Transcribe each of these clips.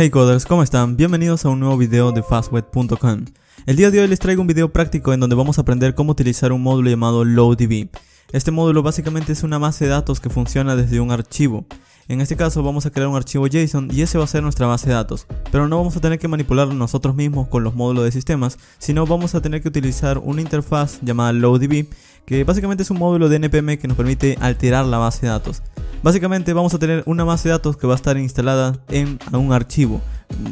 Hey coders, ¿cómo están? Bienvenidos a un nuevo video de fastweb.com. El día de hoy les traigo un video práctico en donde vamos a aprender cómo utilizar un módulo llamado LoadDB. Este módulo básicamente es una base de datos que funciona desde un archivo. En este caso vamos a crear un archivo JSON y ese va a ser nuestra base de datos. Pero no vamos a tener que manipularlo nosotros mismos con los módulos de sistemas, sino vamos a tener que utilizar una interfaz llamada LoadDB, que básicamente es un módulo de NPM que nos permite alterar la base de datos. Básicamente vamos a tener una base de datos que va a estar instalada en un archivo,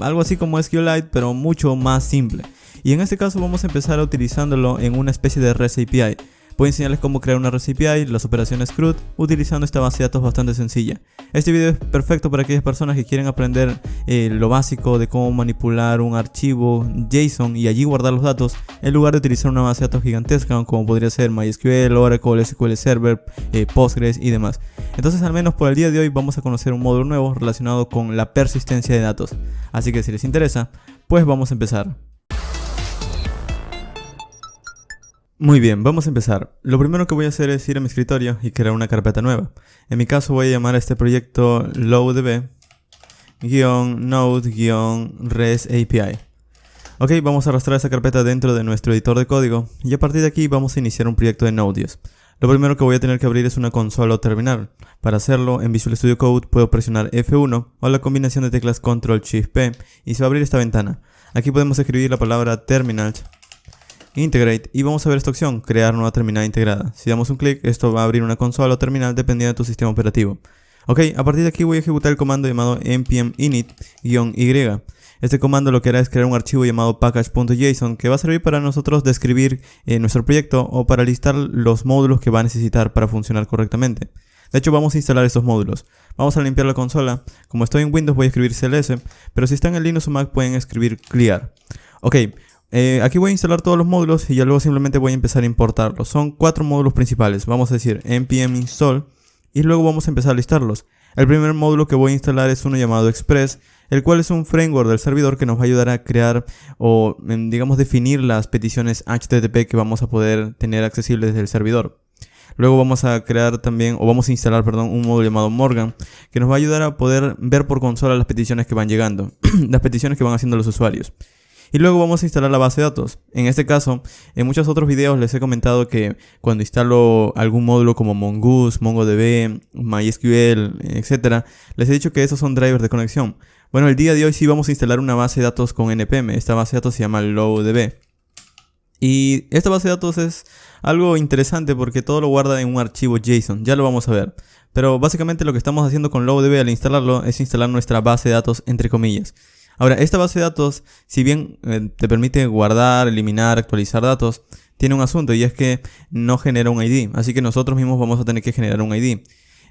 algo así como SQLite pero mucho más simple. Y en este caso vamos a empezar utilizándolo en una especie de REST API. Voy a enseñarles cómo crear una REST API, las operaciones CRUD, utilizando esta base de datos bastante sencilla. Este video es perfecto para aquellas personas que quieren aprender lo básico de cómo manipular un archivo JSON y allí guardar los datos, en lugar de utilizar una base de datos gigantesca como podría ser MySQL, Oracle, SQL Server, Postgres y demás. Entonces al menos por el día de hoy vamos a conocer un módulo nuevo relacionado con la persistencia de datos. Así que si les interesa, pues vamos a empezar. Muy bien, vamos a empezar. Lo primero que voy a hacer es ir a mi escritorio y crear una carpeta nueva. En mi caso voy a llamar a este proyecto LoadDB-node-REST API. Ok, vamos a arrastrar esa carpeta dentro de nuestro editor de código y a partir de aquí vamos a iniciar un proyecto de Node.js. Lo primero que voy a tener que abrir es una consola o terminal. Para hacerlo, en Visual Studio Code puedo presionar F1 o la combinación de teclas Ctrl-Shift-P y se va a abrir esta ventana. Aquí podemos escribir la palabra terminal, integrate y vamos a ver esta opción, crear nueva terminal integrada. Si damos un clic, esto va a abrir una consola o terminal dependiendo de tu sistema operativo. Ok, a partir de aquí voy a ejecutar el comando llamado npm init-y. Este comando lo que hará es crear un archivo llamado package.json que va a servir para nosotros describir nuestro proyecto o para listar los módulos que va a necesitar para funcionar correctamente. De hecho vamos a instalar estos módulos. Vamos a limpiar la consola. Como estoy en Windows voy a escribir cls, pero si están en Linux o Mac pueden escribir clear. Ok. Aquí voy a instalar todos los módulos y ya luego simplemente voy a empezar a importarlos. Son 4 módulos principales. Vamos a decir npm install y luego vamos a empezar a listarlos. El primer módulo que voy a instalar es uno llamado Express, el cual es un framework del servidor que nos va a ayudar a crear o digamos definir las peticiones HTTP que vamos a poder tener accesibles desde el servidor. Luego vamos a crear también, o vamos a instalar, perdón, un módulo llamado Morgan, que nos va a ayudar a poder ver por consola las peticiones que van llegando, las peticiones que van haciendo los usuarios. Y luego vamos a instalar la base de datos. En este caso, en muchos otros videos les he comentado que cuando instalo algún módulo como Mongoose, MongoDB, MySQL, etc., les he dicho que esos son drivers de conexión. Bueno, el día de hoy sí vamos a instalar una base de datos con NPM. Esta base de datos se llama LoadDB. Y esta base de datos es algo interesante porque todo lo guarda en un archivo JSON. Ya lo vamos a ver. Pero básicamente lo que estamos haciendo con LoadDB al instalarlo es instalar nuestra base de datos entre comillas. Ahora, esta base de datos, si bien te permite guardar, eliminar, actualizar datos, tiene un asunto y es que no genera un ID. Así que nosotros mismos vamos a tener que generar un ID.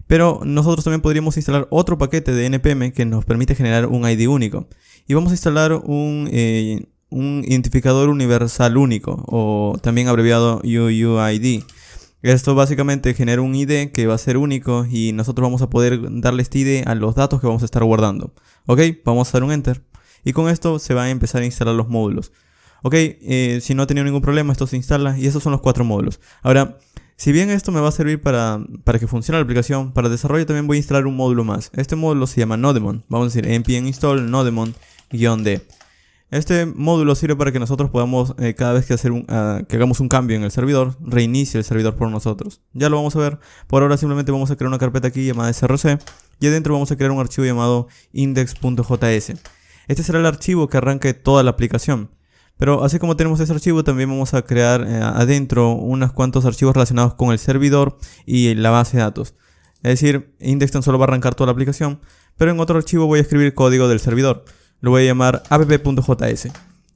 Pero nosotros también podríamos instalar otro paquete de NPM que nos permite generar un ID único. Y vamos a instalar un identificador universal único, o también abreviado UUID. Esto básicamente genera un ID que va a ser único y nosotros vamos a poder darle este ID a los datos que vamos a estar guardando. Ok, vamos a dar un Enter. Y con esto se van a empezar a instalar los módulos. Ok, si no ha tenido ningún problema, esto se instala y esos son los 4 módulos. Ahora, si bien esto me va a servir para que funcione la aplicación, para desarrollo también voy a instalar un módulo más. Este módulo se llama Nodemon. Vamos a decir npm install nodemon-d. Este módulo sirve para que nosotros podamos, cada vez que hagamos un cambio en el servidor, reinicie el servidor por nosotros. Ya lo vamos a ver. Por ahora simplemente vamos a crear una carpeta aquí llamada src y adentro vamos a crear un archivo llamado index.js. Este será el archivo que arranque toda la aplicación. Pero así como tenemos ese archivo, también vamos a crear adentro unos cuantos archivos relacionados con el servidor y la base de datos. Es decir, index tan solo va a arrancar toda la aplicación, pero en otro archivo voy a escribir código del servidor. Lo voy a llamar app.js.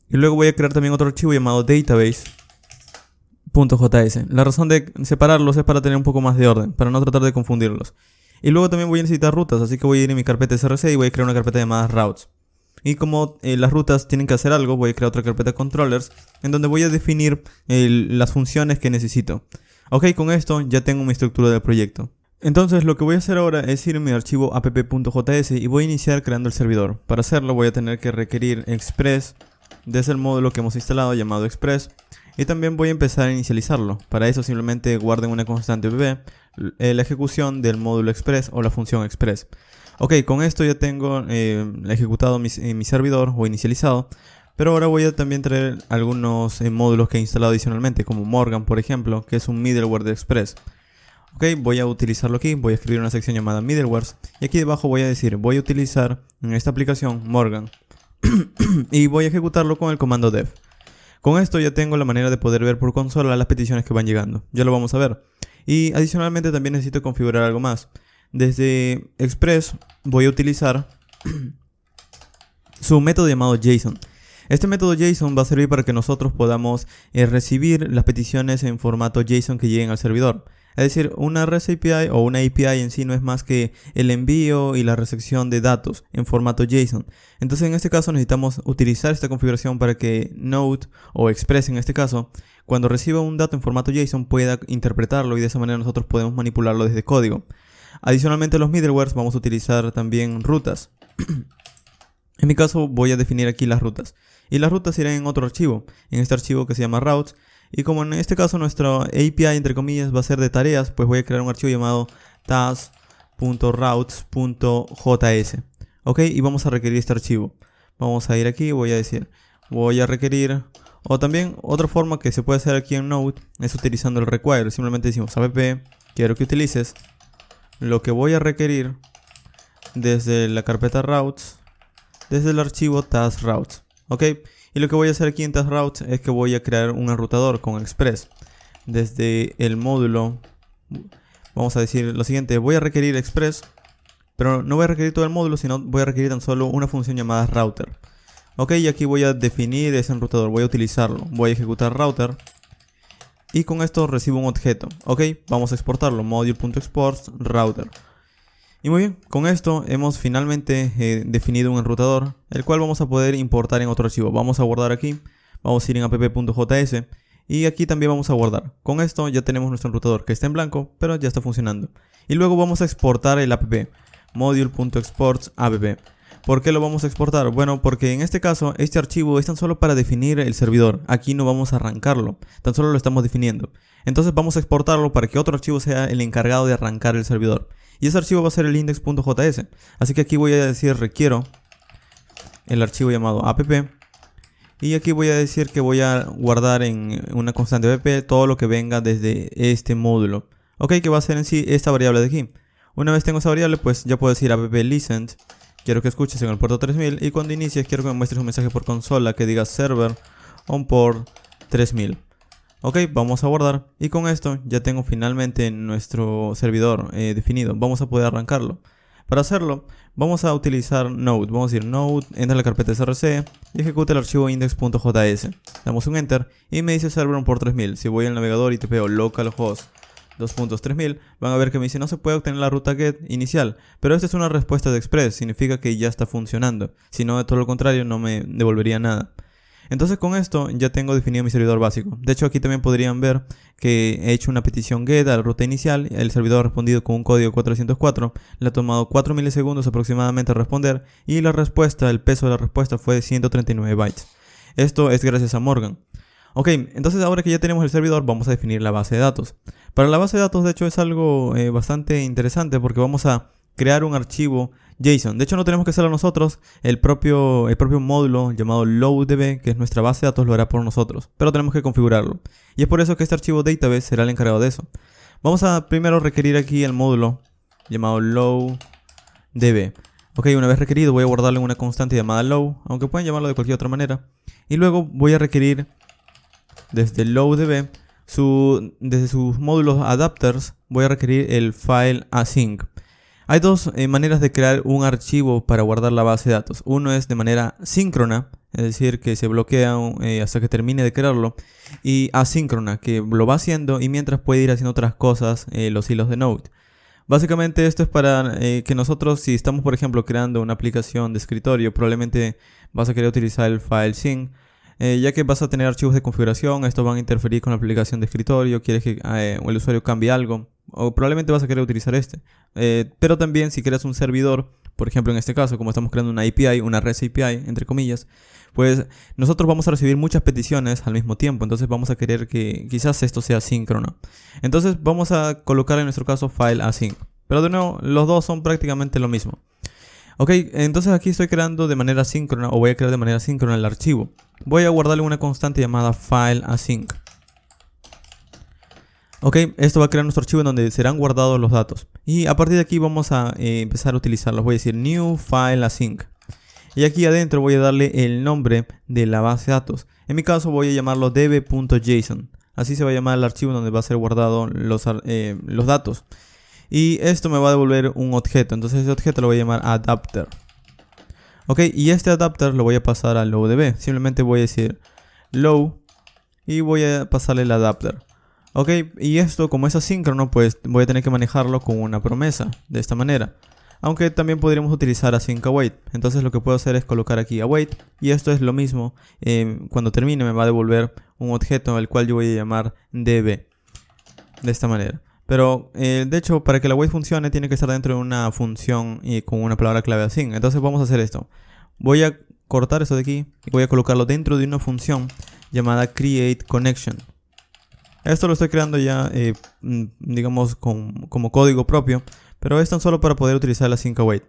Y luego voy a crear también otro archivo llamado database.js. La razón de separarlos es para tener un poco más de orden, para no tratar de confundirlos. Y luego también voy a necesitar rutas, así que voy a ir en mi carpeta src y voy a crear una carpeta llamada routes. Y como las rutas tienen que hacer algo, voy a crear otra carpeta controllers en donde voy a definir las funciones que necesito. Ok, con esto ya tengo mi estructura del proyecto. Entonces lo que voy a hacer ahora es ir a mi archivo app.js y voy a iniciar creando el servidor. Para hacerlo voy a tener que requerir Express desde el módulo que hemos instalado llamado Express. Y también voy a empezar a inicializarlo. Para eso simplemente guarden una constante bb, la ejecución del módulo Express o la función Express. Ok, con esto ya tengo ejecutado mi servidor o inicializado. Pero ahora voy a también traer algunos módulos que he instalado adicionalmente, como Morgan, por ejemplo, que es un middleware de Express. Ok, voy a utilizarlo aquí, voy a escribir una sección llamada middlewares. Y aquí debajo voy a decir, voy a utilizar en esta aplicación Morgan. Y voy a ejecutarlo con el comando def. Con esto ya tengo la manera de poder ver por consola las peticiones que van llegando. Ya lo vamos a ver. Y adicionalmente también necesito configurar algo más. Desde Express voy a utilizar su método llamado JSON. Este método JSON va a servir para que nosotros podamos recibir las peticiones en formato JSON que lleguen al servidor. Es decir, una REST API o una API en sí no es más que el envío y la recepción de datos en formato JSON. Entonces en este caso necesitamos utilizar esta configuración para que Node o Express en este caso, cuando reciba un dato en formato JSON pueda interpretarlo y de esa manera nosotros podemos manipularlo desde código. Adicionalmente a los middlewares vamos a utilizar también rutas. En mi caso voy a definir aquí las rutas. Y las rutas irán en otro archivo, en este archivo que se llama routes. Y como en este caso nuestra API entre comillas va a ser de tareas, pues voy a crear un archivo llamado task.routes.js. Ok, y vamos a requerir este archivo. Vamos a ir aquí, voy a decir, voy a requerir, o también otra forma que se puede hacer aquí en Node es utilizando el require. Simplemente decimos app, quiero que utilices lo que voy a requerir desde la carpeta routes, desde el archivo task.routes. Ok, y lo que voy a hacer aquí en task.routes es que voy a crear un enrutador con Express. Desde el módulo, vamos a decir lo siguiente, voy a requerir Express, pero no voy a requerir todo el módulo, sino voy a requerir tan solo una función llamada router. Ok, y aquí voy a definir ese enrutador, voy a utilizarlo, voy a ejecutar router. Y con esto recibo un objeto. Ok, vamos a exportarlo, module.export router. Y muy bien, con esto hemos finalmente definido un enrutador, el cual vamos a poder importar en otro archivo. Vamos a guardar aquí, vamos a ir en app.js y aquí también vamos a guardar. Con esto ya tenemos nuestro enrutador que está en blanco, pero ya está funcionando. Y luego vamos a exportar el app, module.export app. ¿Por qué lo vamos a exportar? Bueno, porque en este caso este archivo es tan solo para definir el servidor. Aquí no vamos a arrancarlo, tan solo lo estamos definiendo. Entonces vamos a exportarlo para que otro archivo sea el encargado de arrancar el servidor. Y ese archivo va a ser el index.js. Así que aquí voy a decir requiero el archivo llamado app. Y aquí voy a decir que voy a guardar en una constante app todo lo que venga desde este módulo. Ok, que va a ser en sí esta variable de aquí. Una vez tengo esa variable, pues ya puedo decir app listen. Quiero que escuches en el puerto 3000. Y cuando inicies quiero que me muestres un mensaje por consola que diga server on port 3000. Ok, vamos a guardar y con esto ya tengo finalmente nuestro servidor definido. Vamos a poder arrancarlo. Para hacerlo vamos a utilizar Node. Vamos a ir Node, entra a la carpeta src y ejecuta el archivo index.js. Damos un enter y me dice server on port 3000. Si voy al navegador y te veo localhost 2.3000, van a ver que me dice no se puede obtener la ruta get inicial. Pero esta es una respuesta de Express, significa que ya está funcionando. Si no, de todo lo contrario no me devolvería nada. Entonces con esto ya tengo definido mi servidor básico. De hecho aquí también podrían ver que he hecho una petición get a la ruta inicial. El servidor ha respondido con un código 404. Le ha tomado 4 milisegundos aproximadamente a responder. Y la respuesta, el peso de la respuesta fue de 139 bytes. Esto es gracias a Morgan. Ok, entonces ahora que ya tenemos el servidor vamos a definir la base de datos. Para la base de datos de hecho es algo bastante interesante porque vamos a crear un archivo JSON. De hecho no tenemos que hacerlo nosotros, el propio módulo llamado loaddb, que es nuestra base de datos, lo hará por nosotros, pero tenemos que configurarlo. Y es por eso que este archivo database será el encargado de eso. Vamos a primero requerir aquí el módulo llamado loaddb. Ok, una vez requerido voy a guardarlo en una constante llamada low, aunque pueden llamarlo de cualquier otra manera. Y luego voy a requerir desde loaddb, desde sus módulos adapters, voy a requerir el file async. Hay dos maneras de crear un archivo para guardar la base de datos. Uno es de manera síncrona, es decir, que se bloquea hasta que termine de crearlo. Y asíncrona, que lo va haciendo y mientras puede ir haciendo otras cosas los hilos de Node. Básicamente esto es para que nosotros, si estamos por ejemplo creando una aplicación de escritorio, probablemente vas a querer utilizar el file sync. Ya que vas a tener archivos de configuración, estos van a interferir con la aplicación de escritorio, quieres que el usuario cambie algo, o probablemente vas a querer utilizar este. Pero también si creas un servidor, por ejemplo en este caso, como estamos creando una API, una REST API, entre comillas, pues nosotros vamos a recibir muchas peticiones al mismo tiempo, entonces vamos a querer que quizás esto sea síncrono. Entonces vamos a colocar en nuestro caso file async. Pero de nuevo, los dos son prácticamente lo mismo. Ok, entonces aquí estoy creando de manera síncrona, o voy a crear de manera síncrona el archivo. Voy a guardarle una constante llamada fileAsync. Ok, esto va a crear nuestro archivo en donde serán guardados los datos. Y a partir de aquí vamos a empezar a utilizarlos. Voy a decir new fileAsync. Y aquí adentro voy a darle el nombre de la base de datos. En mi caso voy a llamarlo db.json. Así se va a llamar el archivo donde va a ser guardado los datos. Y esto me va a devolver un objeto. Entonces ese objeto lo voy a llamar adapter. Ok, y este adapter lo voy a pasar a lowdb. Simplemente voy a decir low y voy a pasarle el adapter. Ok, y esto como es asíncrono, pues voy a tener que manejarlo con una promesa, de esta manera. Aunque también podríamos utilizar async await. Entonces lo que puedo hacer es colocar aquí await. Y esto es lo mismo, cuando termine me va a devolver un objeto al cual yo voy a llamar db. De esta manera. Pero de hecho, para que el await funcione tiene que estar dentro de una función y con una palabra clave async. Entonces vamos a hacer esto. Voy a cortar esto de aquí y voy a colocarlo dentro de una función llamada createConnection. Esto lo estoy creando ya, digamos, como código propio, pero es tan solo para poder utilizar el async await.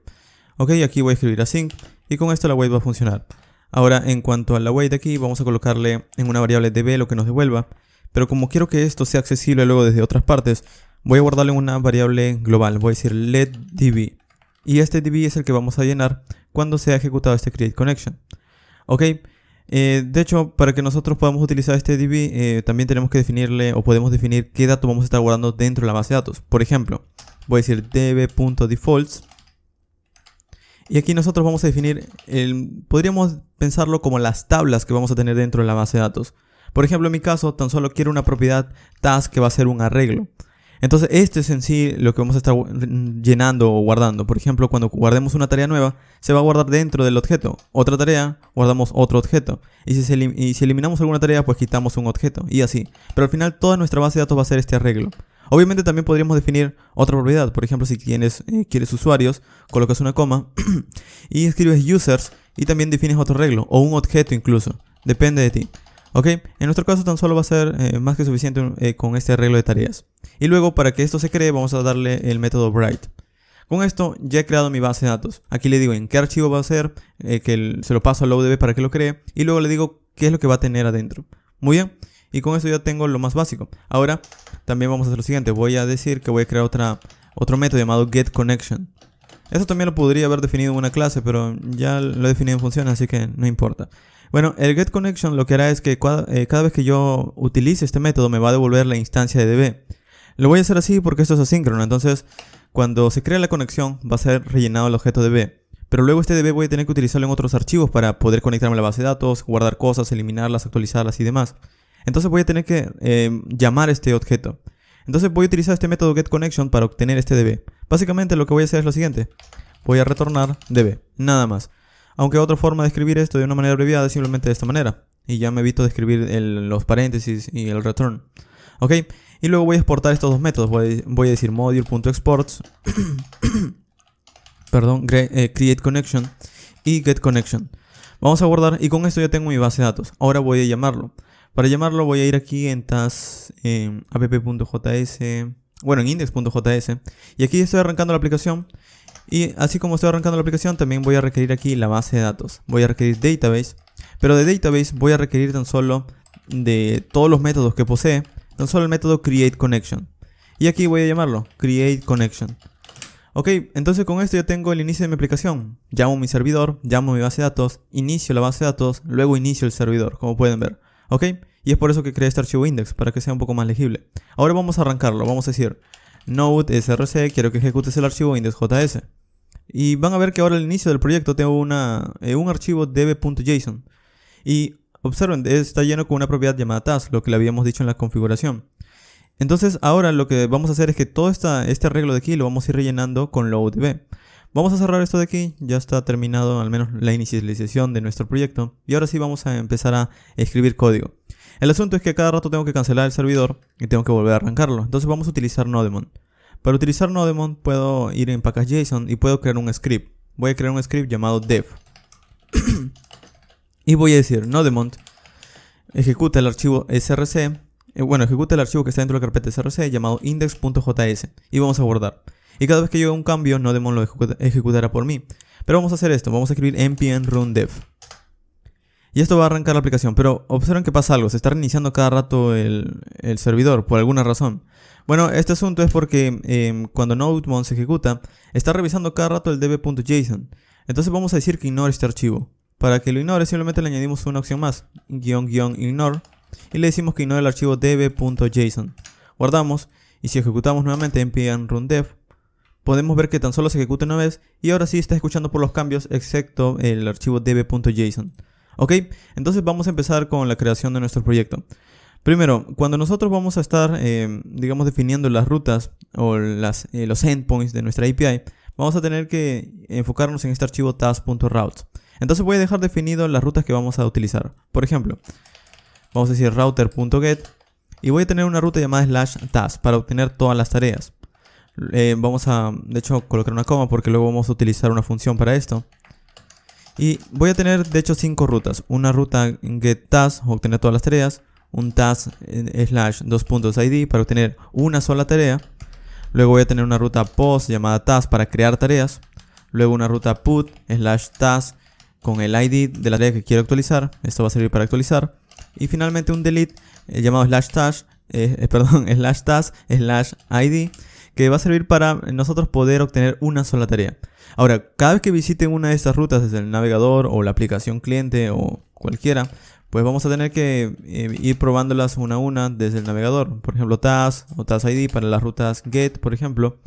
Ok, aquí voy a escribir async y con esto el await va a funcionar. Ahora, en cuanto al await aquí, vamos a colocarle en una variable db lo que nos devuelva, pero como quiero que esto sea accesible luego desde otras partes, voy a guardarle una variable global. Voy a decir letDB y este db es el que vamos a llenar cuando sea ejecutado este createConnection. Ok. De hecho, para que nosotros podamos utilizar este db, también tenemos que definirle o podemos definir qué datos vamos a estar guardando dentro de la base de datos. Por ejemplo, voy a decir db.defaults y aquí nosotros vamos a definir, podríamos pensarlo como las tablas que vamos a tener dentro de la base de datos. Por ejemplo, en mi caso, tan solo quiero una propiedad task que va a ser un arreglo. Entonces, este es en sí lo que vamos a estar llenando o guardando. Por ejemplo, cuando guardemos una tarea nueva, se va a guardar dentro del objeto. Otra tarea, guardamos otro objeto. Y si eliminamos alguna tarea, pues quitamos un objeto. Y así. Pero al final, toda nuestra base de datos va a ser este arreglo. Obviamente también podríamos definir otra propiedad. Por ejemplo, si quieres usuarios, colocas una coma y escribes users y también defines otro arreglo. O un objeto incluso. Depende de ti. Ok, en nuestro caso tan solo va a ser más que suficiente con este arreglo de tareas. Y luego para que esto se cree vamos a darle el método write. Con esto ya he creado mi base de datos. Aquí le digo en qué archivo va a ser, se lo paso a lowdb para que lo cree. Y luego le digo qué es lo que va a tener adentro. Muy bien, y con esto ya tengo lo más básico. Ahora también vamos a hacer lo siguiente. Voy a decir que voy a crear otro método llamado getConnection. Esto también lo podría haber definido en una clase, pero ya lo he definido en funciones, así que no importa. Bueno, el getConnection lo que hará es que cada vez que yo utilice este método me va a devolver la instancia de db. Lo voy a hacer así porque esto es asíncrono, entonces cuando se crea la conexión va a ser rellenado el objeto db. Pero luego este db voy a tener que utilizarlo en otros archivos para poder conectarme a la base de datos, guardar cosas, eliminarlas, actualizarlas y demás. Entonces voy a tener que llamar este objeto. Entonces voy a utilizar este método getConnection para obtener este db. Básicamente lo que voy a hacer es lo siguiente. Voy a retornar db, nada más. Aunque otra forma de escribir esto de una manera abreviada es simplemente de esta manera. Y ya me evito de escribir los paréntesis y el return. Ok, y luego voy a exportar estos dos métodos. Voy a decir module.exports perdón, createConnection y getConnection. Vamos a guardar y con esto ya tengo mi base de datos. Ahora voy a llamarlo. Para llamarlo voy a ir aquí en task app.js, bueno, en index.js. Y aquí estoy arrancando la aplicación. Y así como estoy arrancando la aplicación, también voy a requerir aquí la base de datos. Voy a requerir database, pero de database voy a requerir tan solo de todos los métodos que posee, tan solo el método createConnection. Y aquí voy a llamarlo createConnection. Ok, entonces con esto ya tengo el inicio de mi aplicación. Llamo mi servidor, llamo mi base de datos, inicio la base de datos, luego inicio el servidor, como pueden ver. Ok, y es por eso que creé este archivo index, para que sea un poco más legible. Ahora vamos a arrancarlo, vamos a decir node src, quiero que ejecutes el archivo index.js. Y van a ver que ahora al inicio del proyecto tengo un archivo db.json. Y observen, está lleno con una propiedad llamada task, lo que le habíamos dicho en la configuración. Entonces ahora lo que vamos a hacer es que todo este arreglo de aquí lo vamos a ir rellenando con lowdb. Vamos a cerrar esto de aquí, ya está terminado al menos la inicialización de nuestro proyecto. Y ahora sí vamos a empezar a escribir código. El asunto es que cada rato tengo que cancelar el servidor y tengo que volver a arrancarlo. Entonces vamos a utilizar Nodemon. Para utilizar Nodemon puedo ir en package.json y puedo crear un script. Voy a crear un script llamado dev. Y voy a decir Nodemon ejecuta el archivo src. Ejecuta el archivo que está dentro de la carpeta src llamado index.js. Y vamos a guardar. Y cada vez que yo haga un cambio, Nodemon lo ejecutará por mí. Pero vamos a hacer esto, vamos a escribir npm run dev. Y esto va a arrancar la aplicación, pero observen que pasa algo, se está reiniciando cada rato el servidor, por alguna razón. Bueno, este asunto es porque cuando Nodemon se ejecuta, está revisando cada rato el db.json. Entonces vamos a decir que ignore este archivo. Para que lo ignore, simplemente le añadimos una opción más, --ignore, y le decimos que ignore el archivo db.json. Guardamos, y si ejecutamos nuevamente npm run dev, podemos ver que tan solo se ejecuta una vez, y ahora sí está escuchando por los cambios, excepto el archivo db.json. Ok, entonces vamos a empezar con la creación de nuestro proyecto. Primero, cuando nosotros vamos a estar, digamos, definiendo las rutas o los endpoints de nuestra API, vamos a tener que enfocarnos en este archivo task.routes. Entonces voy a dejar definido las rutas que vamos a utilizar. Por ejemplo, vamos a decir router.get y voy a tener una ruta llamada /task para obtener todas las tareas. Vamos a, de hecho, colocar una coma porque luego vamos a utilizar una función para esto. Y voy a tener de hecho 5 rutas. Una ruta getTask, obtener todas las tareas. Un task /2.id para obtener una sola tarea. Luego voy a tener una ruta post llamada task para crear tareas. Luego una ruta put /task con el ID de la tarea que quiero actualizar. Esto va a servir para actualizar. Y finalmente un delete llamado /task /ID que va a servir para nosotros poder obtener una sola tarea. Ahora, cada vez que visiten una de estas rutas desde el navegador o la aplicación cliente o cualquiera, pues vamos a tener que ir probándolas una a una desde el navegador. Por ejemplo, task o task ID para las rutas get, por ejemplo.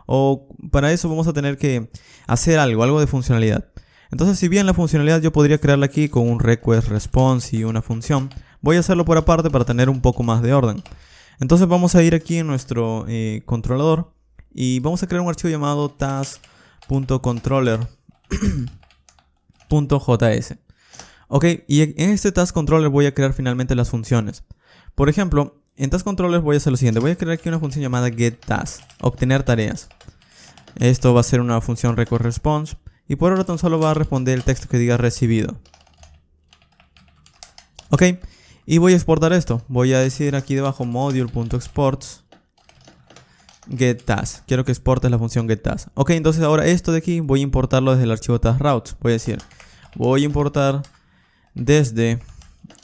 O para eso vamos a tener que hacer algo de funcionalidad. Entonces, si bien la funcionalidad yo podría crearla aquí con un request response y una función, voy a hacerlo por aparte para tener un poco más de orden. Entonces vamos a ir aquí en nuestro controlador y vamos a crear un archivo llamado task.controller.js. Ok, y en este task controller voy a crear finalmente las funciones. Por ejemplo, en task controller voy a hacer lo siguiente. Voy a crear aquí una función llamada getTask, obtener tareas. Esto va a ser una función request response y por ahora tan solo va a responder el texto que diga recibido. Ok, y voy a exportar esto. Voy a decir aquí debajo module.exports getTask. Quiero que exportes la función getTask. Ok, entonces ahora esto de aquí voy a importarlo desde el archivo task_routes. Voy a decir, voy a importar desde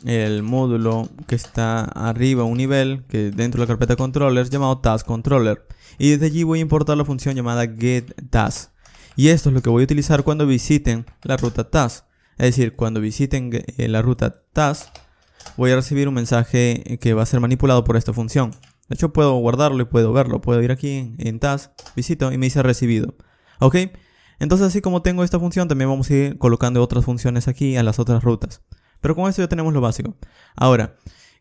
el módulo que está arriba, un nivel que dentro de la carpeta controllers llamado task controller. Y desde allí voy a importar la función llamada getTask. Y esto es lo que voy a utilizar cuando visiten la ruta task. Es decir, cuando visiten la ruta task, voy a recibir un mensaje que va a ser manipulado por esta función. De hecho, puedo guardarlo y puedo verlo. Puedo ir aquí en task, visito y me dice recibido. Ok, entonces así como tengo esta función, también vamos a ir colocando otras funciones aquí a las otras rutas. Pero con esto ya tenemos lo básico. Ahora,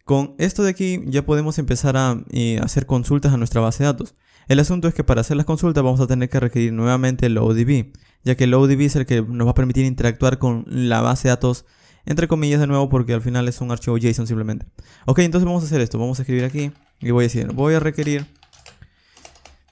con esto de aquí ya podemos empezar a hacer consultas a nuestra base de datos. El asunto es que para hacer las consultas vamos a tener que requerir nuevamente el ODB, ya que el ODB es el que nos va a permitir interactuar con la base de datos, entre comillas de nuevo, porque al final es un archivo JSON simplemente. Ok, entonces vamos a hacer esto. Vamos a escribir aquí y voy a decir, voy a requerir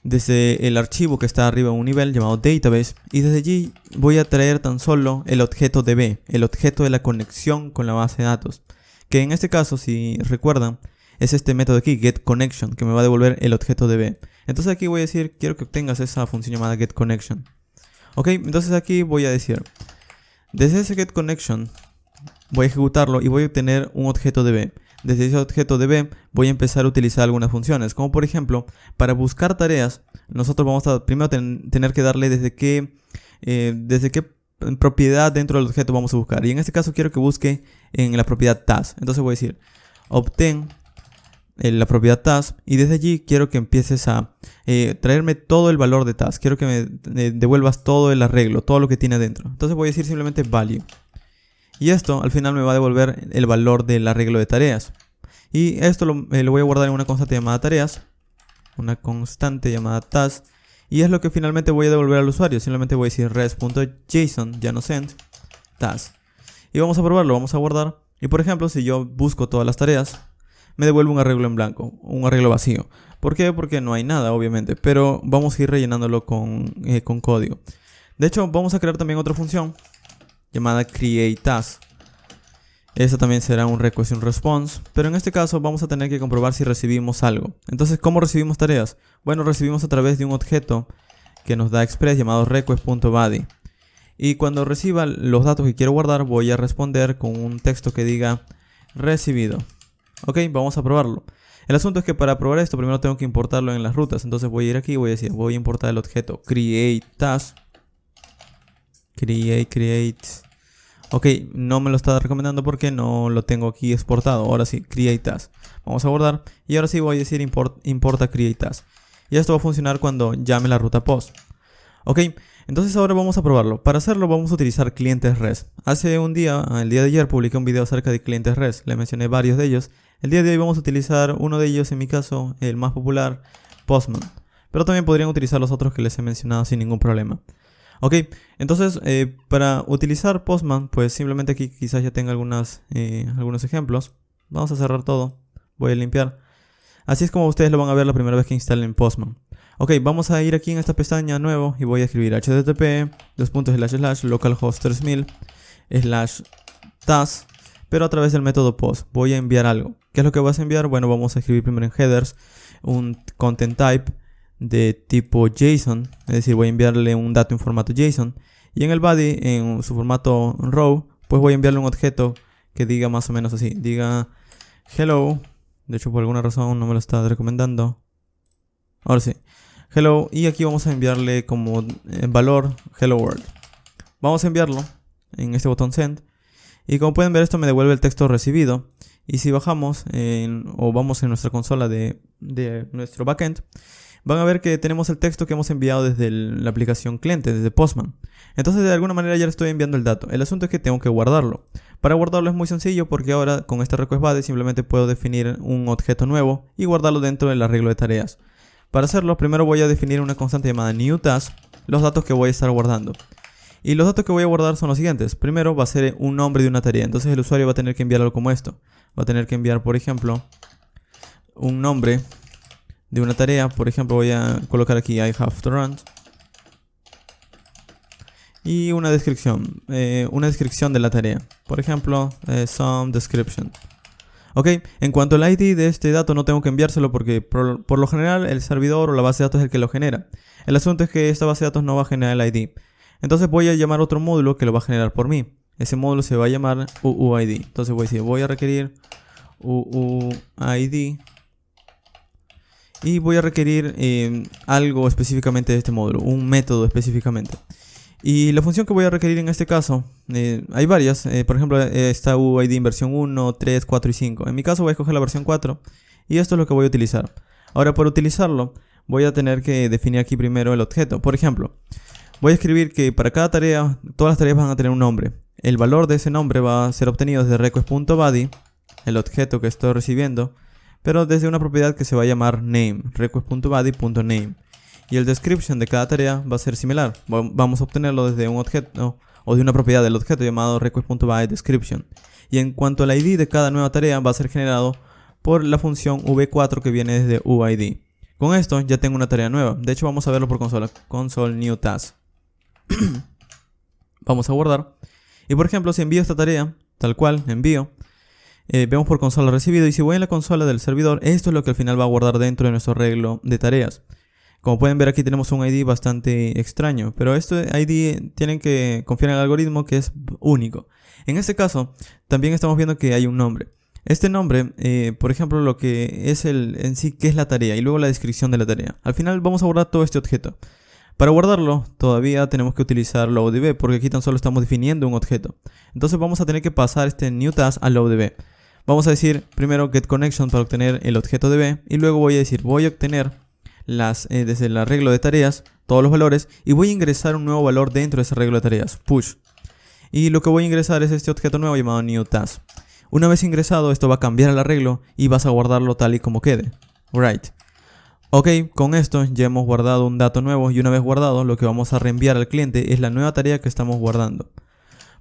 desde el archivo que está arriba en un nivel llamado database, y desde allí voy a traer tan solo el objeto DB, el objeto de la conexión con la base de datos, que en este caso, si recuerdan, es este método aquí, getConnection, que me va a devolver el objeto DB. Entonces aquí voy a decir, quiero que obtengas esa función llamada getConnection. Ok, entonces aquí voy a decir, desde ese getConnection voy a ejecutarlo y voy a obtener un objeto DB. Desde ese objeto DB voy a empezar a utilizar algunas funciones, como por ejemplo, para buscar tareas, nosotros vamos a primero tener que darle desde qué propiedad dentro del objeto vamos a buscar. Y en este caso quiero que busque en la propiedad task. Entonces voy a decir, obtén la propiedad task, y desde allí quiero que empieces a traerme todo el valor de task. Quiero que me devuelvas todo el arreglo, todo lo que tiene dentro. Entonces voy a decir simplemente value. Y esto al final me va a devolver el valor del arreglo de tareas. Y esto lo voy a guardar en una constante llamada tareas. Una constante llamada task. Y es lo que finalmente voy a devolver al usuario. Simplemente voy a decir res.json, ya no send, task. Y vamos a probarlo, vamos a guardar. Y por ejemplo, si yo busco todas las tareas, me devuelve un arreglo en blanco, un arreglo vacío. ¿Por qué? Porque no hay nada, obviamente. Pero vamos a ir rellenándolo con código. De hecho, vamos a crear también otra función llamada createTask. Esta también será un request y un response, pero en este caso vamos a tener que comprobar si recibimos algo. Entonces, ¿cómo recibimos tareas? Bueno, recibimos a través de un objeto que nos da express llamado request.body. Y cuando reciba los datos que quiero guardar, voy a responder con un texto que diga recibido. Ok, vamos a probarlo. El asunto es que para probar esto primero tengo que importarlo en las rutas. Entonces voy a ir aquí y voy a decir, voy a importar el objeto createTask. Create. Ok, no me lo está recomendando porque no lo tengo aquí exportado. Ahora sí, createTask. Vamos a guardar y ahora sí voy a decir importa createTask. Y esto va a funcionar cuando llame la ruta post. Ok, entonces ahora vamos a probarlo. Para hacerlo vamos a utilizar clientes REST. Hace un día, el día de ayer, publiqué un video acerca de clientes REST. Le mencioné varios de ellos. El día de hoy vamos a utilizar uno de ellos, en mi caso, el más popular, Postman. Pero también podrían utilizar los otros que les he mencionado sin ningún problema. Ok, entonces para utilizar Postman, pues simplemente aquí quizás ya tenga algunos ejemplos. Vamos a cerrar todo. Voy a limpiar. Así es como ustedes lo van a ver la primera vez que instalen Postman. Ok, vamos a ir aquí en esta pestaña nuevo y voy a escribir http localhost 3000 /task, pero a través del método post. Voy a enviar algo. ¿Qué es lo que vas a enviar? Bueno, vamos a escribir primero en headers un content type de tipo JSON, es decir, voy a enviarle un dato en formato JSON, y en el body, en su formato row, pues voy a enviarle un objeto que diga más o menos así, diga hello. De hecho, por alguna razón no me lo está recomendando. Ahora sí, hello, y aquí vamos a enviarle como valor hello world. Vamos a enviarlo en este botón send, y como pueden ver esto me devuelve el texto recibido. Y si bajamos o vamos en nuestra consola de nuestro backend, van a ver que tenemos el texto que hemos enviado desde la aplicación cliente, desde Postman. Entonces de alguna manera ya le estoy enviando el dato. El asunto es que tengo que guardarlo. Para guardarlo es muy sencillo porque ahora con este request body simplemente puedo definir un objeto nuevo y guardarlo dentro del arreglo de tareas. Para hacerlo primero voy a definir una constante llamada newTask, los datos que voy a estar guardando. Y los datos que voy a guardar son los siguientes. Primero va a ser un nombre de una tarea. Entonces el usuario va a tener que enviar algo como esto. Va a tener que enviar, por ejemplo, un nombre de una tarea. Por ejemplo, voy a colocar aquí I have to run. Y una descripción de la tarea. Por ejemplo, some description. Ok, en cuanto al ID de este dato no tengo que enviárselo porque por lo general el servidor o la base de datos es el que lo genera. El asunto es que esta base de datos no va a generar el ID. Entonces voy a llamar otro módulo que lo va a generar por mí. Ese módulo se va a llamar UUID. Entonces voy a decir, voy a requerir UUID. Y voy a requerir algo específicamente de este módulo, un método específicamente. Y la función que voy a requerir en este caso, hay varias. Por ejemplo, está UUID en versión 1, 3, 4 y 5. En mi caso voy a escoger la versión 4 y esto es lo que voy a utilizar. Ahora, para utilizarlo, voy a tener que definir aquí primero el objeto. Por ejemplo, voy a escribir que para cada tarea, todas las tareas van a tener un nombre. El valor de ese nombre va a ser obtenido desde request.body, el objeto que estoy recibiendo, pero desde una propiedad que se va a llamar name, request.body.name. Y el description de cada tarea va a ser similar. Vamos a obtenerlo desde un objeto o de una propiedad del objeto llamado request.bodyDescription. Y en cuanto al ID de cada nueva tarea va a ser generado por la función v4 que viene desde UID. Con esto ya tengo una tarea nueva. De hecho vamos a verlo por consola. Console new task. Vamos a guardar. Y por ejemplo, si envío esta tarea, tal cual, envío, vemos por consola recibido. Y si voy en la consola del servidor, esto es lo que al final va a guardar dentro de nuestro arreglo de tareas. Como pueden ver aquí tenemos un ID bastante extraño. Pero este ID tienen que confiar en el algoritmo que es único. En este caso, también estamos viendo que hay un nombre. Este nombre, por ejemplo, lo que es en sí, qué es la tarea y luego la descripción de la tarea. Al final vamos a guardar todo este objeto. Para guardarlo, todavía tenemos que utilizar loadDB, porque aquí tan solo estamos definiendo un objeto. Entonces vamos a tener que pasar este new task a loadDB. Vamos a decir primero getConnection para obtener el objeto DB, y luego voy a decir voy a obtener desde el arreglo de tareas todos los valores y voy a ingresar un nuevo valor dentro de ese arreglo de tareas, push. Y lo que voy a ingresar es este objeto nuevo llamado new task. Una vez ingresado, esto va a cambiar el arreglo y vas a guardarlo tal y como quede. Right. Ok, con esto ya hemos guardado un dato nuevo y una vez guardado, lo que vamos a reenviar al cliente es la nueva tarea que estamos guardando.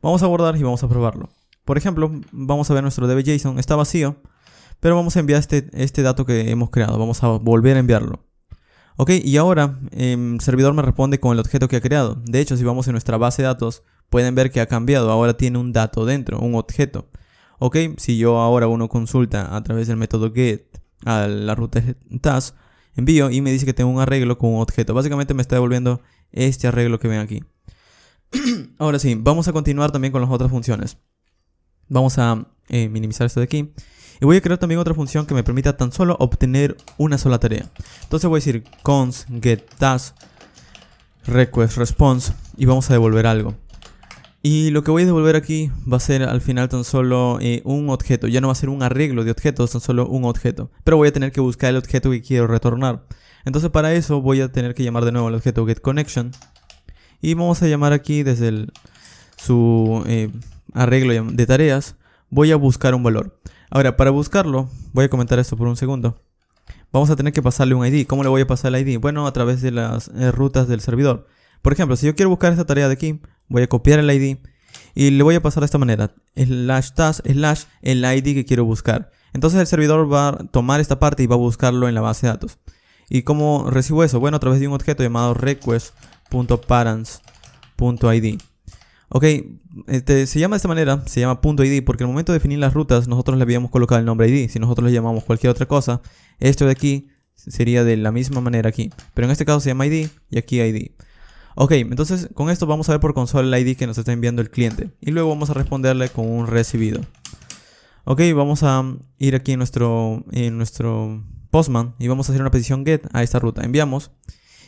Vamos a guardar y vamos a probarlo. Por ejemplo, vamos a ver nuestro DB.json, está vacío, pero vamos a enviar este dato que hemos creado. Vamos a volver a enviarlo. Ok, y ahora el servidor me responde con el objeto que ha creado. De hecho, si vamos en nuestra base de datos, pueden ver que ha cambiado. Ahora tiene un dato dentro, un objeto. Ok, si yo ahora uno consulta a través del método get a la ruta task, envío y me dice que tengo un arreglo con un objeto. Básicamente me está devolviendo este arreglo que ven aquí. Ahora sí, vamos a continuar también con las otras funciones. Vamos a minimizar esto de aquí. Y voy a crear también otra función que me permita tan solo obtener una sola tarea. Entonces voy a decir const get task request response y vamos a devolver algo. Y lo que voy a devolver aquí va a ser al final tan solo un objeto. Ya no va a ser un arreglo de objetos, tan solo un objeto. Pero voy a tener que buscar el objeto que quiero retornar. Entonces para eso voy a tener que llamar de nuevo al objeto getConnection. Y vamos a llamar aquí desde su arreglo de tareas. Voy a buscar un valor. Ahora para buscarlo, voy a comentar esto por un segundo. Vamos a tener que pasarle un ID. ¿Cómo le voy a pasar el ID? Bueno, a través de las rutas del servidor. Por ejemplo, si yo quiero buscar esta tarea de aquí, voy a copiar el ID y le voy a pasar de esta manera. /task / el ID que quiero buscar. Entonces el servidor va a tomar esta parte y va a buscarlo en la base de datos. ¿Y cómo recibo eso? Bueno, a través de un objeto llamado request.parents.id. Ok, se llama de esta manera, se llama .id porque al momento de definir las rutas nosotros le habíamos colocado el nombre ID. Si nosotros le llamamos cualquier otra cosa, esto de aquí sería de la misma manera aquí. Pero en este caso se llama ID y aquí ID. Ok, entonces con esto vamos a ver por consola el ID que nos está enviando el cliente. Y luego vamos a responderle con un recibido. Ok, vamos a ir aquí en nuestro Postman y vamos a hacer una petición get a esta ruta. Enviamos.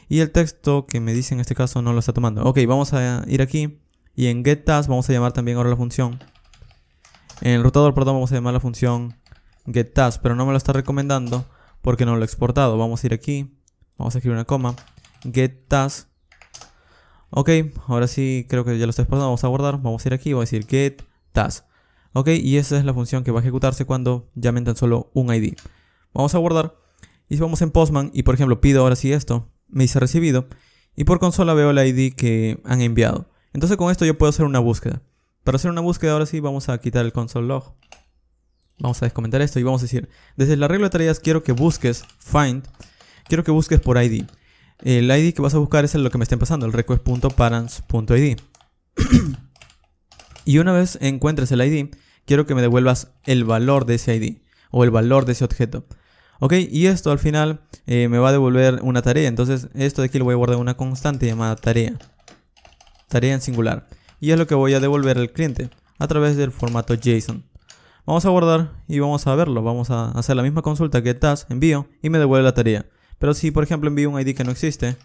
Y el texto que me dice en este caso no lo está tomando. Ok, vamos a ir aquí. Y en getTask vamos a llamar también ahora la función. En el rotador, perdón, vamos a llamar la función getTask. Pero no me lo está recomendando porque no lo he exportado. Vamos a ir aquí. Vamos a escribir una coma. getTask. Ok, ahora sí creo que ya lo estoy exportando. Vamos a guardar. Vamos a ir aquí. Voy a decir getTask. Ok, y esa es la función que va a ejecutarse cuando llamen tan solo un ID. Vamos a guardar. Y si vamos en Postman y por ejemplo pido ahora sí esto, me dice recibido. Y por consola veo el ID que han enviado. Entonces con esto yo puedo hacer una búsqueda. Para hacer una búsqueda ahora sí vamos a quitar el console log. Vamos a descomentar esto y vamos a decir, desde el arreglo de tareas quiero que busques find, quiero que busques por ID. El ID que vas a buscar es lo que me estén pasando, el request.parents.id. Y una vez encuentres el ID, quiero que me devuelvas el valor de ese ID o el valor de ese objeto. Ok, y esto al final me va a devolver una tarea. Entonces esto de aquí lo voy a guardar en una constante llamada tarea. Tarea en singular. Y es lo que voy a devolver al cliente a través del formato JSON. Vamos a guardar y vamos a verlo. Vamos a hacer la misma consulta que task, envío y me devuelve la tarea. Pero si por ejemplo envío un ID que no existe,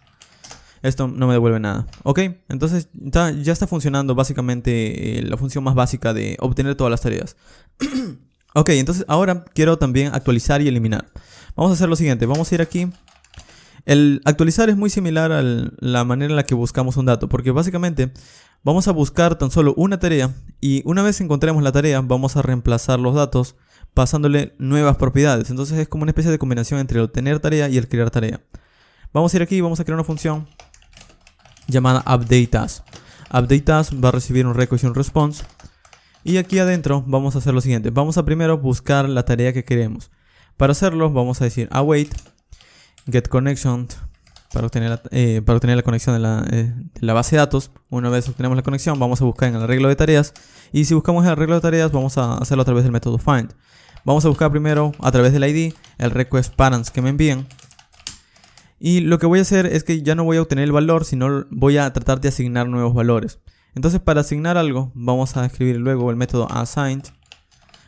esto no me devuelve nada. Ok, entonces ya está funcionando básicamente la función más básica de obtener todas las tareas. Ok, entonces ahora quiero también actualizar y eliminar. Vamos a hacer lo siguiente, vamos a ir aquí. El actualizar es muy similar a la manera en la que buscamos un dato, porque básicamente vamos a buscar tan solo una tarea y una vez encontremos la tarea vamos a reemplazar los datos pasándole nuevas propiedades. Entonces es como una especie de combinación entre el obtener tarea y el crear tarea. Vamos a ir aquí y vamos a crear una función llamada updateTask. UpdateTask va a recibir un request y un response. Y aquí adentro vamos a hacer lo siguiente. Vamos a primero buscar la tarea que queremos. Para hacerlo vamos a decir await getConnection para obtener la conexión de la base de datos. Una vez obtenemos la conexión vamos a buscar en el arreglo de tareas. Y si buscamos en el arreglo de tareas vamos a hacerlo a través del método find. Vamos a buscar primero a través del ID el request parents que me envíen. Y lo que voy a hacer es que ya no voy a obtener el valor, sino voy a tratar de asignar nuevos valores. Entonces para asignar algo vamos a escribir luego el método assigned.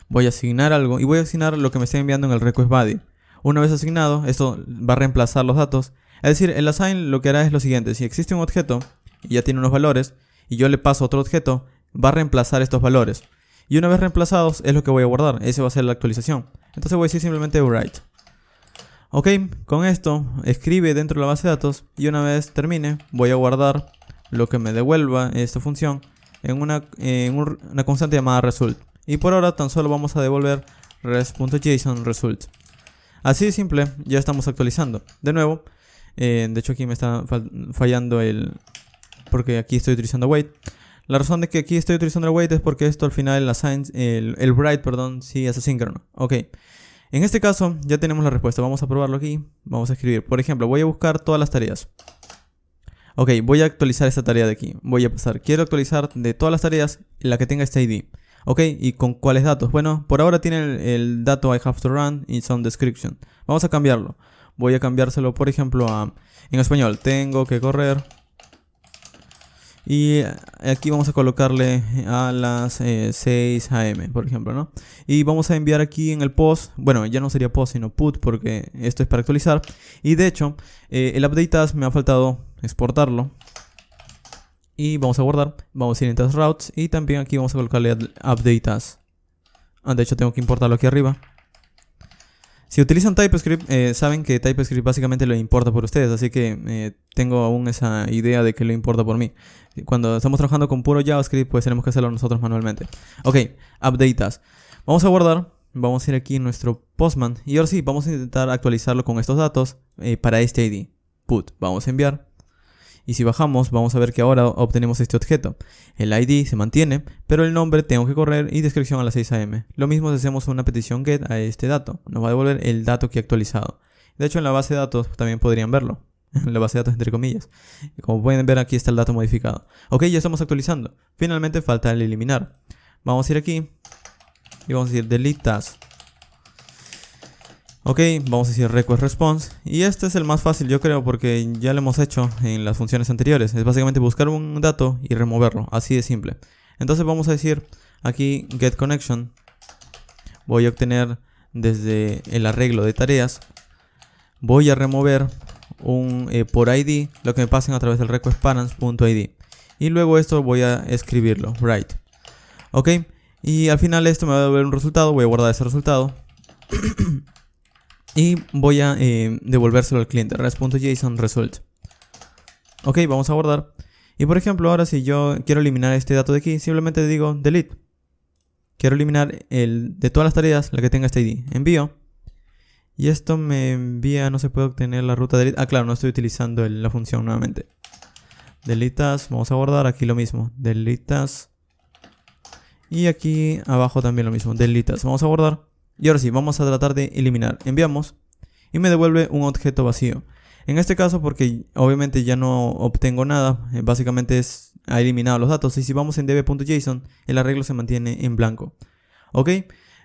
Voy a asignar algo y voy a asignar lo que me esté enviando en el request body. Una vez asignado, esto va a reemplazar los datos. Es decir, el assign lo que hará es lo siguiente. Si existe un objeto y ya tiene unos valores y yo le paso otro objeto, va a reemplazar estos valores. Y una vez reemplazados es lo que voy a guardar. Ese va a ser la actualización. Entonces voy a decir simplemente write. Ok, con esto escribe dentro de la base de datos y una vez termine voy a guardar lo que me devuelva esta función en una constante llamada result. Y por ahora tan solo vamos a devolver res.json result. Así de simple, ya estamos actualizando. De nuevo, de hecho aquí me está fallando porque aquí estoy utilizando await. La razón de que aquí estoy utilizando el await es porque esto al final el write, perdón, sí es asíncrono. Ok, en este caso ya tenemos la respuesta. Vamos a probarlo aquí. Vamos a escribir, por ejemplo, voy a buscar todas las tareas. Ok, voy a actualizar esta tarea de aquí. Voy a pasar, quiero actualizar de todas las tareas la que tenga este ID. Ok, ¿y con cuáles datos? Bueno, por ahora tiene el dato I have to run y some description. Vamos a cambiarlo. voy a cambiárselo, por ejemplo, en español. Tengo que correr. Y aquí vamos a colocarle a las 6 AM, por ejemplo, ¿no? Y vamos a enviar aquí en el post, bueno, ya no sería post, sino put, porque esto es para actualizar. Y de hecho, el update task me ha faltado exportarlo. Y vamos a guardar, vamos a ir en task routes y también aquí vamos a colocarle update task. De hecho tengo que importarlo aquí arriba. Si utilizan TypeScript, saben que TypeScript básicamente lo importa por ustedes, así que tengo aún esa idea de que lo importa por mí. Cuando estamos trabajando con puro JavaScript, pues tenemos que hacerlo nosotros manualmente. Ok, update task. Vamos a guardar, vamos a ir aquí en nuestro Postman y ahora sí, vamos a intentar actualizarlo con estos datos para este ID. Put, vamos a enviar. Y si bajamos, vamos a ver que ahora obtenemos este objeto. El ID se mantiene, pero el nombre tengo que correr y descripción a las 6 AM. Lo mismo si hacemos una petición get a este dato. Nos va a devolver el dato que he actualizado. De hecho, en la base de datos también podrían verlo. En la base de datos entre comillas. Y como pueden ver, aquí está el dato modificado. Ok, ya estamos actualizando. Finalmente falta el eliminar. Vamos a ir aquí y vamos a decir delete task. Ok, vamos a decir request response. Y este es el más fácil, yo creo, porque ya lo hemos hecho en las funciones anteriores. Es básicamente buscar un dato y removerlo, así de simple. Entonces vamos a decir aquí get connection. Voy a obtener desde el arreglo de tareas. Voy a remover por ID lo que me pasen a través del request parents.id. Y luego esto voy a escribirlo, write. Ok, y al final esto me va a devolver un resultado. Voy a guardar ese resultado. Y voy a devolvérselo al cliente, res.json result. Ok, vamos a guardar. Y por ejemplo, ahora si yo quiero eliminar este dato de aquí, simplemente digo delete. Quiero eliminar de todas las tareas la que tenga este ID. Envío. Y esto me envía, no se puede obtener la ruta delete. Ah, claro, no estoy utilizando la función nuevamente. Delete task, vamos a guardar aquí lo mismo. Delete task. Y aquí abajo también lo mismo, delete task. Vamos a guardar. Y ahora sí, vamos a tratar de eliminar. Enviamos y me devuelve un objeto vacío. En este caso, porque obviamente ya no obtengo nada, básicamente ha eliminado los datos. Y si vamos en db.json, el arreglo se mantiene en blanco. Ok,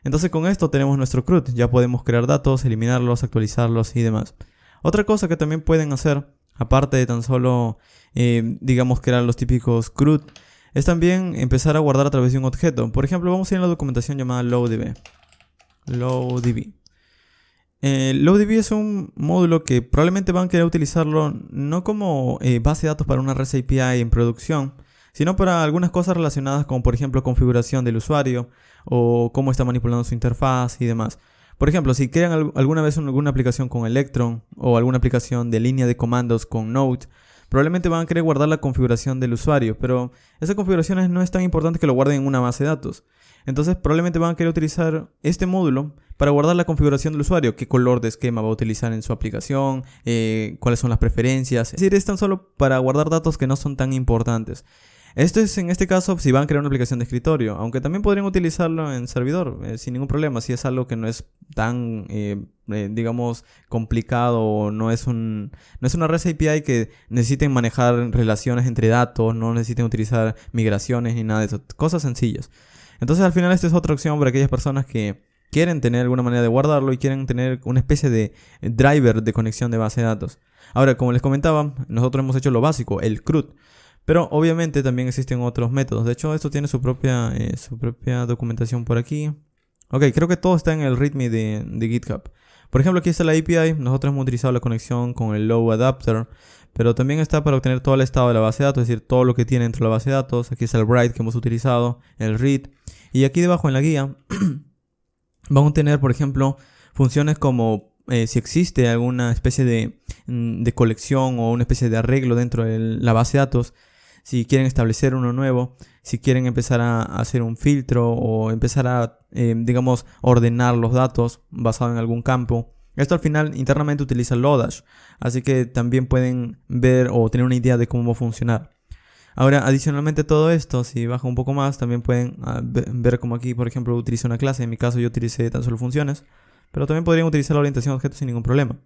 entonces con esto tenemos nuestro CRUD. Ya podemos crear datos, eliminarlos, actualizarlos y demás. Otra cosa que también pueden hacer, aparte de tan solo, digamos, crear los típicos CRUD, es también empezar a guardar a través de un objeto. Por ejemplo, vamos a ir a la documentación llamada lowdb. LowDB. LowDB es un módulo que probablemente van a querer utilizarlo no como base de datos para una REST API en producción, sino para algunas cosas relacionadas como por ejemplo configuración del usuario o cómo está manipulando su interfaz y demás. Por ejemplo, si crean alguna vez alguna aplicación con Electron o alguna aplicación de línea de comandos con Node, probablemente van a querer guardar la configuración del usuario, pero esa configuración no es tan importante que lo guarden en una base de datos. Entonces probablemente van a querer utilizar este módulo para guardar la configuración del usuario, qué color de esquema va a utilizar en su aplicación, cuáles son las preferencias. Es decir, es tan solo para guardar datos que no son tan importantes. Esto es en este caso si van a crear una aplicación de escritorio, aunque también podrían utilizarlo en servidor sin ningún problema, si es algo que no es tan, digamos, complicado o no es una REST API que necesiten manejar relaciones entre datos, no necesiten utilizar migraciones ni nada de eso, cosas sencillas. Entonces al final esta es otra opción para aquellas personas que quieren tener alguna manera de guardarlo y quieren tener una especie de driver de conexión de base de datos. Ahora, como les comentaba, nosotros hemos hecho lo básico, el CRUD. Pero obviamente también existen otros métodos. De hecho, esto tiene su propia documentación por aquí. Ok, creo que todo está en el README de GitHub. Por ejemplo, aquí está la API. Nosotros hemos utilizado la conexión con el Low Adapter. Pero también está para obtener todo el estado de la base de datos, es decir, todo lo que tiene dentro de la base de datos. Aquí está el write que hemos utilizado, el read. Y aquí debajo en la guía vamos a tener, por ejemplo, funciones como si existe alguna especie de colección o una especie de arreglo dentro de la base de datos. Si quieren establecer uno nuevo, si quieren empezar a hacer un filtro o empezar a, digamos, ordenar los datos basado en algún campo. Esto al final internamente utiliza Lodash, así que también pueden ver o tener una idea de cómo va a funcionar. Ahora, adicionalmente a todo esto, si baja un poco más, también pueden ver como aquí, por ejemplo, utiliza una clase. En mi caso yo utilicé tan solo funciones, pero también podrían utilizar la orientación de objetos sin ningún problema.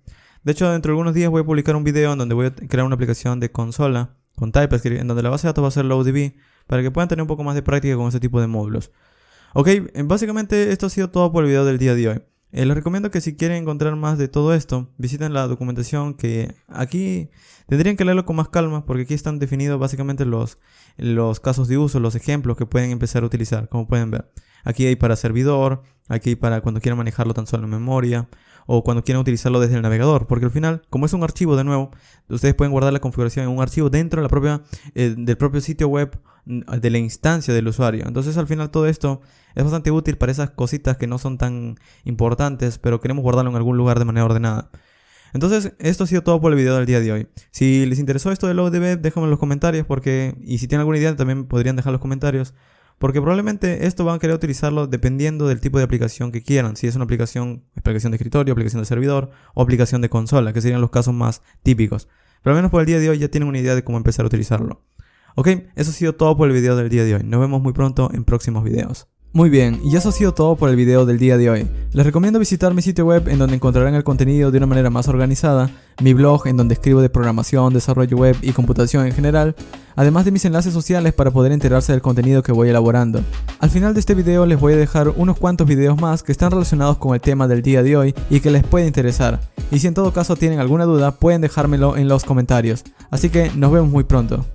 De hecho, dentro de algunos días voy a publicar un video en donde voy a crear una aplicación de consola con TypeScript, en donde la base de datos va a ser LowDB, para que puedan tener un poco más de práctica con este tipo de módulos. Ok, básicamente esto ha sido todo por el video del día de hoy. Les recomiendo que si quieren encontrar más de todo esto, visiten la documentación, que aquí tendrían que leerlo con más calma porque aquí están definidos básicamente los casos de uso, los ejemplos que pueden empezar a utilizar, como pueden ver. Aquí hay para servidor, aquí hay para cuando quieran manejarlo tan solo en memoria o cuando quieran utilizarlo desde el navegador, porque al final, como es un archivo de nuevo, ustedes pueden guardar la configuración en un archivo dentro de del propio sitio web de la instancia del usuario. Entonces al final todo esto es bastante útil para esas cositas que no son tan importantes, pero queremos guardarlo en algún lugar de manera ordenada. Entonces, esto ha sido todo por el video del día de hoy. Si les interesó esto de LoadDB, déjenme en los comentarios y si tienen alguna idea también podrían dejar en los comentarios. Porque probablemente esto van a querer utilizarlo dependiendo del tipo de aplicación que quieran. Si es una aplicación de escritorio, aplicación de servidor o aplicación de consola, que serían los casos más típicos. Pero al menos por el día de hoy ya tienen una idea de cómo empezar a utilizarlo. Ok, eso ha sido todo por el video del día de hoy. Nos vemos muy pronto en próximos videos. Muy bien, y eso ha sido todo por el video del día de hoy. Les recomiendo visitar mi sitio web en donde encontrarán el contenido de una manera más organizada, mi blog en donde escribo de programación, desarrollo web y computación en general, además de mis enlaces sociales para poder enterarse del contenido que voy elaborando. Al final de este video les voy a dejar unos cuantos videos más que están relacionados con el tema del día de hoy y que les puede interesar. Y si en todo caso tienen alguna duda pueden dejármelo en los comentarios. Así que nos vemos muy pronto.